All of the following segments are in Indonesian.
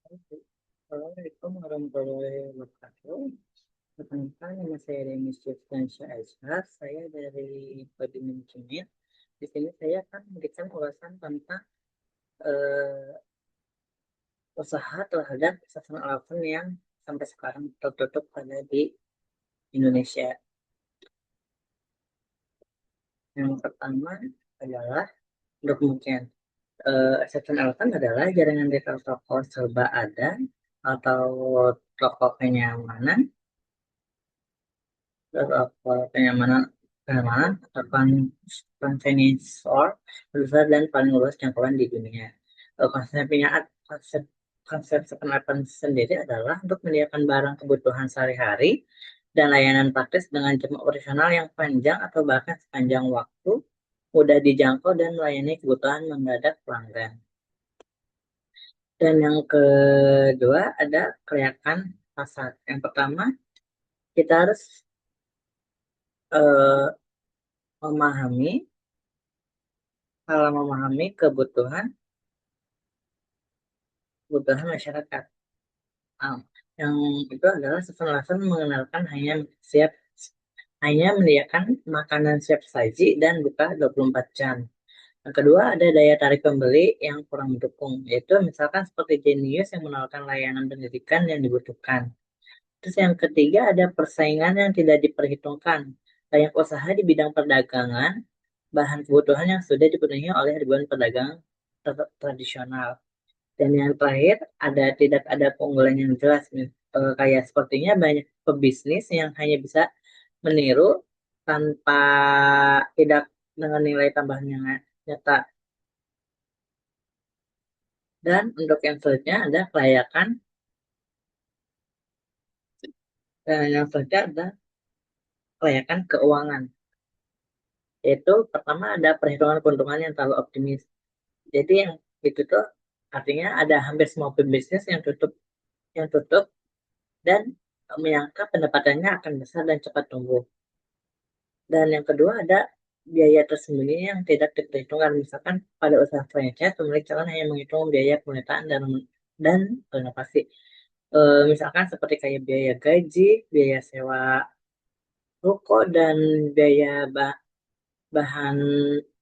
Assalamualaikum warahmatullahi wabarakatuh. Perkenalkan, nama saya Demis Yusuf Azhar. Saya dari Body Management. Di sini saya akan memberikan ulasan tentang eh, usaha terhadap sasaran alfan yang sampai sekarang tertutup ada di Indonesia. Yang pertama adalah dokumen. Sasaran alfan adalah jaringan retail toko serba ada atau toko kenyamanan kenyamanan kenyamanan akan convenience store terbesar dan paling luas jangkauan di dunia. Konsep konsep Seven sendiri adalah untuk menyediakan barang kebutuhan sehari-hari dan layanan praktis dengan jam operasional yang panjang atau bahkan sepanjang waktu, mudah dijangkau dan melayani kebutuhan mendadak pelanggan. Dan yang kedua ada kelayakan pasar. Yang pertama, kita harus eh, memahami kalau memahami kebutuhan masyarakat. Ah, yang itu adalah Seven-Eleven mengenalkan hanya menyediakan makanan siap saji dan buka 24 jam. Yang kedua ada daya tarik pembeli yang kurang mendukung, yaitu misalkan seperti Genius yang menawarkan layanan pendidikan yang dibutuhkan. Terus yang ketiga ada persaingan yang tidak diperhitungkan. Banyak usaha di bidang perdagangan, bahan kebutuhan yang sudah dipenuhi oleh ribuan pedagang tradisional. Dan yang terakhir, tidak ada keunggulan yang jelas. Kayak sepertinya banyak pebisnis yang hanya bisa meniru tanpa tidak dengan nilai tambahan yang nyata. Dan untuk yang selanjutnya ada kelayakan, dan yang selanjutnya ada kelayakan keuangan. Yaitu pertama ada perhitungan keuntungan yang terlalu optimis. Jadi yang itu tuh artinya ada hampir semua pebisnis yang tutup dan menyangka pendapatannya akan besar dan cepat tumbuh. Dan yang kedua ada biaya tersembunyi yang tidak diperhitungkan. Misalkan pada usaha franchise, pemilik calon hanya menghitung biaya pemetaan dan renovasi. Misalkan seperti kayak biaya gaji, biaya sewa ruko, dan biaya bahan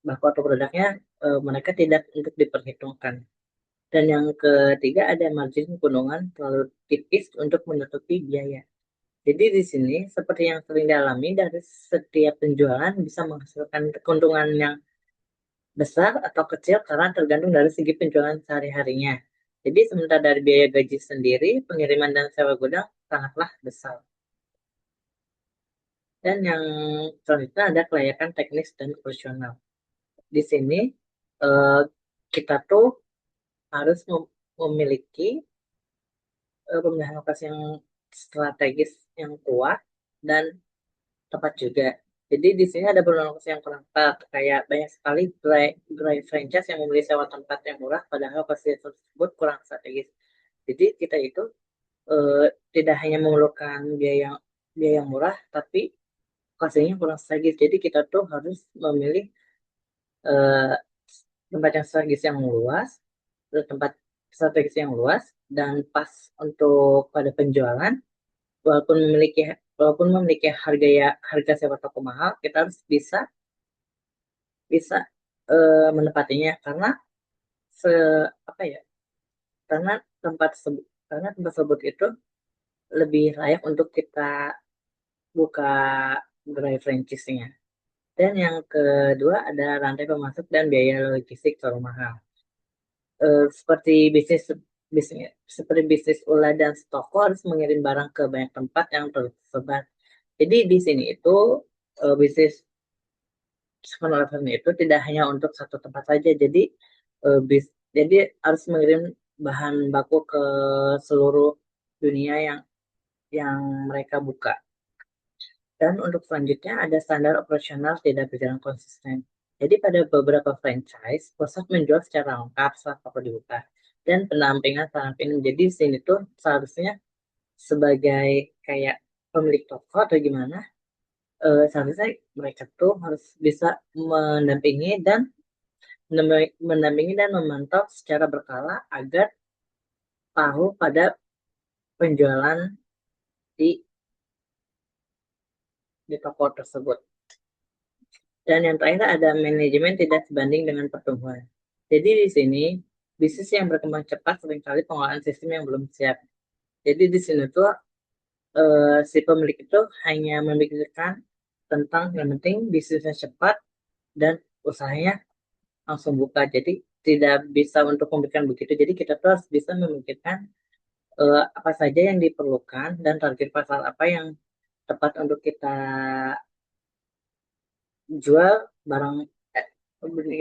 baku atau produknya, mereka tidak untuk diperhitungkan. Dan yang ketiga ada margin keuntungan terlalu tipis untuk menutupi biaya. Jadi di sini seperti yang sering dialami dari setiap penjualan bisa menghasilkan keuntungan yang besar atau kecil karena tergantung dari segi penjualan sehari-harinya. Jadi sementara dari biaya gaji sendiri, pengiriman dan sewa gudang sangatlah besar. Dan yang selanjutnya ada kelayakan teknis dan operasional. Di sini eh, kita tuh harus memiliki pemilihan lokasi yang strategis yang kuat dan tepat juga. Jadi di sini ada beberapa lokasi yang kurang tepat, kayak banyak sekali gerai franchise yang membeli sewa tempat yang murah, padahal lokasi tersebut kurang strategis. Jadi kita itu eh, tidak hanya memerlukan biaya yang murah, tapi lokasinya kurang strategis. Jadi kita tuh harus memilih eh, tempat yang strategis yang luas, tempat strategis yang luas dan pas untuk pada penjualan. Walaupun memiliki walaupun memiliki harga sewa toko mahal, kita harus bisa bisa menepatinya se apa ya karena karena tempat tersebut itu lebih layak untuk kita buka gerai franchise-nya. Dan yang kedua ada rantai pemasok dan biaya logistik terlalu mahal. Seperti bisnis seperti bisnis ulah dan toko harus mengirim barang ke banyak tempat yang tersebar. Jadi di sini itu bisnis Seven-Eleven itu tidak hanya untuk satu tempat saja. Jadi eh, bis jadi harus mengirim bahan baku ke seluruh dunia yang mereka buka. Dan untuk selanjutnya ada standar operasional tidak berjalan konsisten. Jadi pada beberapa franchise, pusat menjual secara lengkap saat toko dibuka. Dan pendampingan sangat minim. Jadi di sini tuh seharusnya sebagai kayak pemilik toko atau gimana, seharusnya mereka tuh harus bisa mendampingi dan mendampingi dan memantau secara berkala agar tahu pada penjualan di toko tersebut. Dan yang terakhir ada manajemen tidak sebanding dengan pertumbuhan. Jadi di sini bisnis yang berkembang cepat seringkali pengelolaan sistem yang belum siap. Jadi di sini tuh si pemilik itu hanya memikirkan tentang yang penting bisnisnya cepat dan usahanya langsung buka. Jadi tidak bisa untuk memberikan begitu. Jadi kita tuh harus bisa memikirkan apa saja yang diperlukan dan target pasar apa yang tepat untuk kita jual barang eh,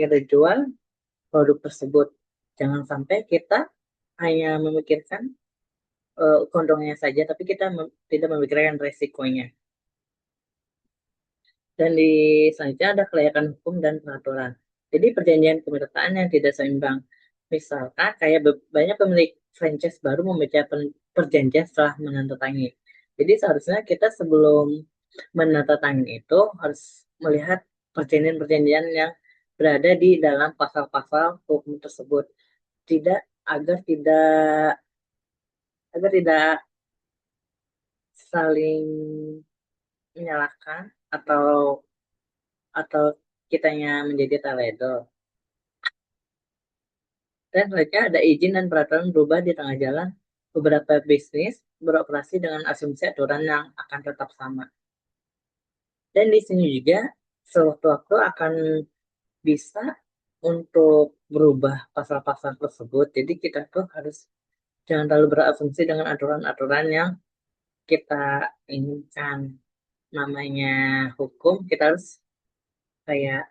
kita jual produk tersebut. Jangan sampai kita hanya memikirkan keuntungannya saja, tapi kita tidak memikirkan resikonya. Dan di selanjutnya ada kelayakan hukum dan peraturan. Jadi perjanjian kemitraan yang tidak seimbang. Misalkan kayak banyak pemilik franchise baru membaca perjanjian setelah menandatangani. Jadi seharusnya kita sebelum menandatangani itu harus melihat perjanjian-perjanjian yang berada di dalam pasal-pasal hukum tersebut. Tidak agar tidak agar tidak saling menyalahkan atau kitanya menjadi teledor. Dan selanjutnya ada izin dan peraturan berubah di tengah jalan. Beberapa bisnis beroperasi dengan asumsi aturan yang akan tetap sama. Dan di sini juga sewaktu-waktu akan bisa untuk berubah pasal-pasal tersebut. Jadi kita tuh harus jangan terlalu berasumsi dengan aturan-aturan yang kita inginkan. Namanya hukum, kita harus kayak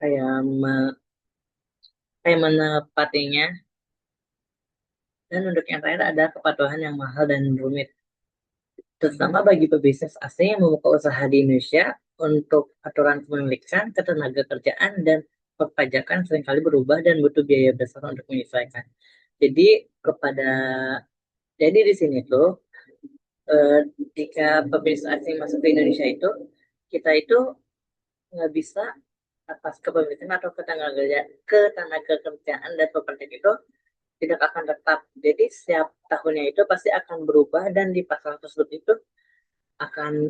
kayak me, kayak menepatinya. Dan untuk yang terakhir ada kepatuhan yang mahal dan rumit, terutama bagi pebisnis asing yang membuka usaha di Indonesia. Untuk aturan kepemilikan, ketenaga kerjaan, dan perpajakan seringkali berubah dan butuh biaya besar untuk menyesuaikan. Jadi kepada jadi di sini tuh eh, jika pebisnis asing masuk ke Indonesia itu kita itu nggak bisa atas kepemilikan atau ketenaga kerjaan dan pekerjaan itu tidak akan tetap. Jadi setiap tahunnya itu pasti akan berubah dan di pasal tersebut itu akan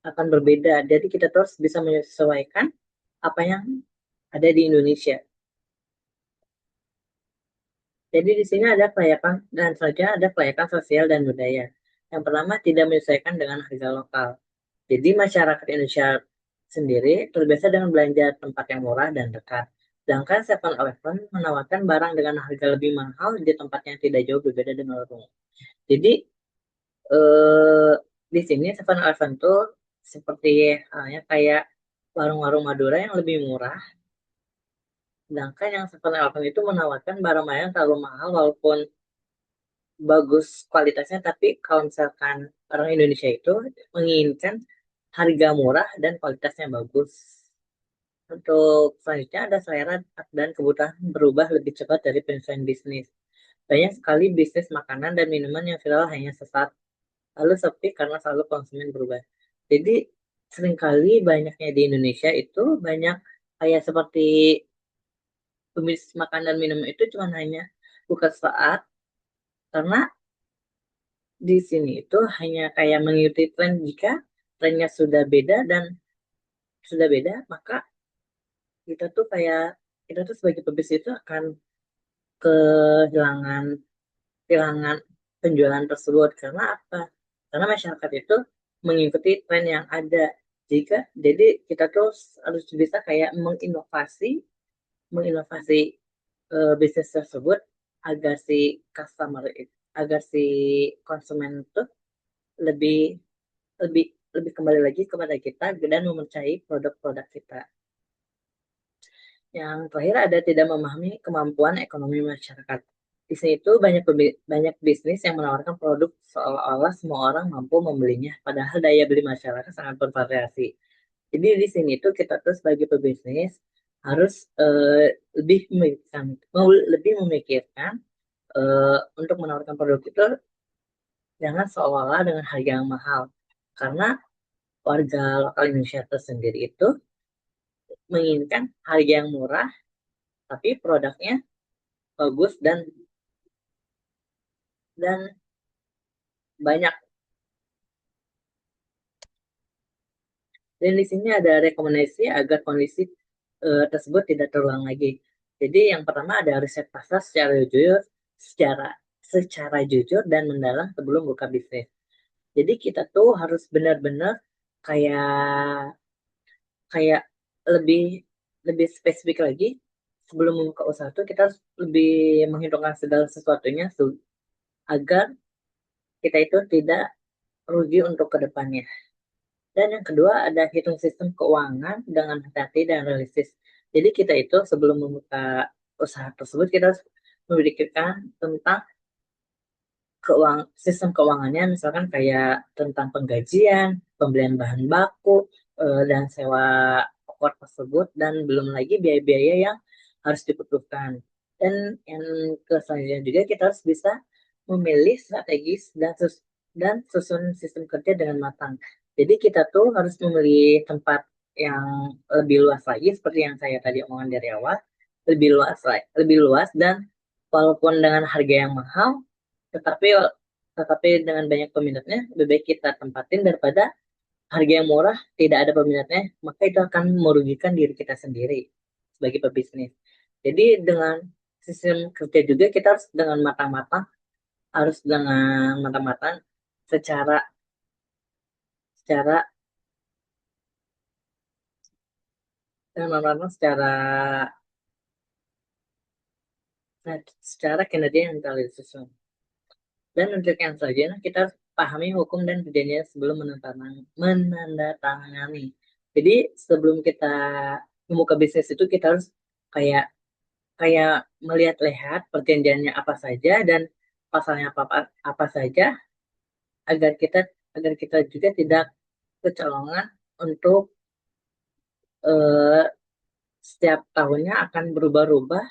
akan berbeda. Jadi kita terus bisa menyesuaikan apa yang ada di Indonesia. Jadi di sini ada kelayakan dan saja ada kelayakan sosial dan budaya. Yang pertama tidak menyesuaikan dengan harga lokal. Jadi masyarakat Indonesia sendiri terbiasa dengan belanja tempat yang murah dan dekat. Sedangkan 7-Eleven menawarkan barang dengan harga lebih mahal di tempat yang tidak jauh berbeda dengan warung. Jadi eh, di sini 7-Eleven tuh seperti halnya kayak warung-warung Madura yang lebih murah. Sedangkan yang 7-Eleven itu menawarkan barang-barang yang terlalu mahal walaupun bagus kualitasnya, tapi kalau misalkan orang Indonesia itu menginginkan harga murah dan kualitasnya bagus. Untuk selanjutnya ada selera dan kebutuhan berubah lebih cepat dari penyelesaian bisnis. Banyak sekali bisnis makanan dan minuman yang viral hanya sesaat, lalu sepi karena selalu konsumen berubah. Jadi seringkali banyaknya di Indonesia itu banyak kayak seperti bisnis makanan dan minum itu cuma hanya buka saat, karena di sini itu hanya kayak mengikuti tren. Jika trennya sudah beda, maka kita tuh kayak kita tuh sebagai pebisnis itu akan kehilangan kehilangan penjualan tersebut. Karena apa? Karena masyarakat itu mengikuti tren yang ada. Jadi kita tuh harus bisa kayak menginovasi bisnis tersebut agar si customer agar si konsumen itu lebih lebih lebih kembali lagi kepada kita dan mempercayai produk-produk kita. Yang terakhir ada tidak memahami kemampuan ekonomi masyarakat. Di sini itu banyak bisnis yang menawarkan produk seolah-olah semua orang mampu membelinya, padahal daya beli masyarakat sangat bervariasi. Jadi di sini itu kita tuh sebagai pebisnis harus lebih memikirkan untuk menawarkan produk itu jangan seolah-olah dengan harga yang mahal. Karena warga lokal Indonesia tersendiri itu menginginkan harga yang murah, tapi produknya bagus dan dan banyak. Dan di sini ada rekomendasi agar kondisi tersebut tidak terulang lagi. Jadi yang pertama ada riset pasar secara secara jujur dan mendalam sebelum buka bisnis. Jadi kita tuh harus benar-benar kayak kayak lebih lebih spesifik lagi sebelum membuka usaha tuh kita harus lebih menghitungkan segala sesuatunya agar kita itu tidak rugi untuk kedepannya. Dan yang kedua ada hitung sistem keuangan dengan hati-hati dan realistis. Jadi kita itu sebelum membuka usaha tersebut kita harus memikirkan tentang sistem keuangannya, misalkan kayak tentang penggajian, pembelian bahan baku, dan sewa pokok tersebut, dan belum lagi biaya-biaya yang harus dibutuhkan. Dan yang selanjutnya juga kita harus bisa memilih strategis dan susun sistem kerja dengan matang. Jadi kita tuh harus memilih tempat yang lebih luas lagi, seperti yang saya tadi omongan dari awal, lebih luas dan walaupun dengan harga yang mahal, tetapi tetapi dengan banyak peminatnya lebih baik kita tempatin daripada harga yang murah tidak ada peminatnya, maka itu akan merugikan diri kita sendiri sebagai pebisnis. Jadi dengan sistem kerja juga kita harus dengan matang-matang secara secara dengan matang secara kinerja yang telah disusun. Dan untuk yang selanjutnya, kita harus pahami hukum dan perjanjian sebelum menandatangani. Jadi sebelum kita membuka bisnis itu kita harus kayak kayak melihat-lihat perjanjiannya apa saja dan pasalnya apa saja agar kita agar kita juga tidak kecolongan untuk eh, setiap tahunnya akan berubah-ubah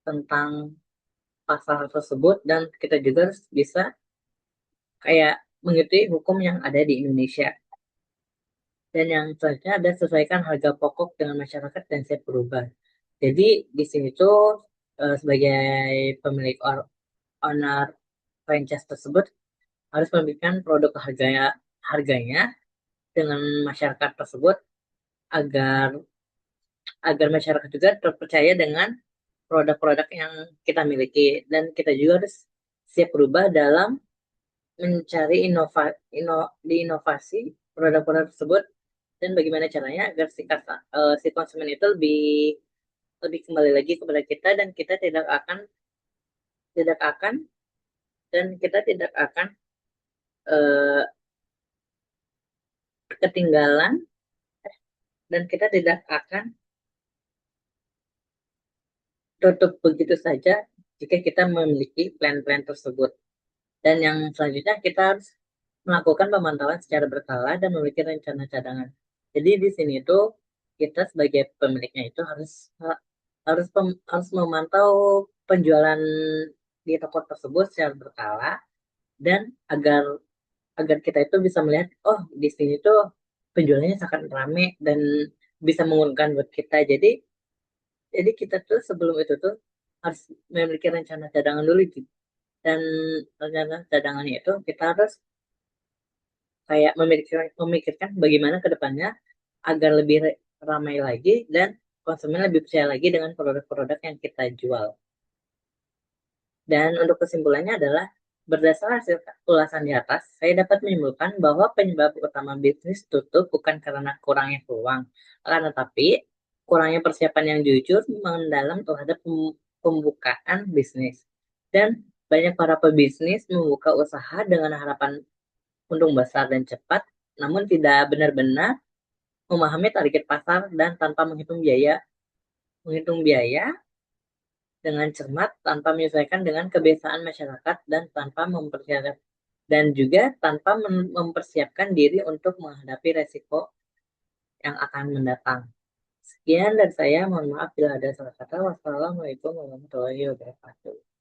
tentang pasal tersebut dan kita juga harus bisa kayak mengikuti hukum yang ada di Indonesia. Dan yang selanjutnya ada sesuaikan harga pokok dengan masyarakat dan siap berubah. Jadi di sini tuh sebagai pemilik owner franchise tersebut harus memberikan produk harganya dengan masyarakat tersebut agar agar masyarakat juga terpercaya dengan produk-produk yang kita miliki dan kita juga harus siap berubah dalam mencari inovasi produk-produk tersebut dan bagaimana caranya agar si konsumen itu lebih lebih kembali lagi kepada kita dan kita tidak akan kita tidak akan uh, ketinggalan dan kita tidak akan tutup begitu saja jika kita memiliki plan-plan tersebut. Dan yang selanjutnya kita harus melakukan pemantauan secara berkala dan memiliki rencana cadangan. Jadi di sini tuh kita sebagai pemiliknya itu harus memantau penjualan di toko tersebut secara berkala dan agar agar kita itu bisa melihat oh di sini tuh penjualannya sangat ramai dan bisa menguntungkan buat kita. Jadi kita tuh sebelum itu tuh harus memiliki rencana cadangan dulu gitu. Dan rencana cadangannya itu kita harus kayak memikirkan bagaimana ke depannya agar lebih ramai lagi dan konsumen lebih percaya lagi dengan produk-produk yang kita jual. Dan untuk kesimpulannya adalah berdasarkan hasil ulasan di atas, saya dapat menyimpulkan bahwa penyebab utama bisnis tutup bukan karena kurangnya peluang, akan tetapi kurangnya persiapan yang jujur mendalam terhadap pembukaan bisnis. Dan banyak para pebisnis membuka usaha dengan harapan untung besar dan cepat, namun tidak benar-benar memahami target pasar dan tanpa menghitung biaya dengan cermat, tanpa menyesuaikan dengan kebiasaan masyarakat dan juga tanpa mempersiapkan diri untuk menghadapi resiko yang akan mendatang. Sekian dari saya, mohon maaf bila ada salah kata. Wassalamualaikum warahmatullahi wabarakatuh.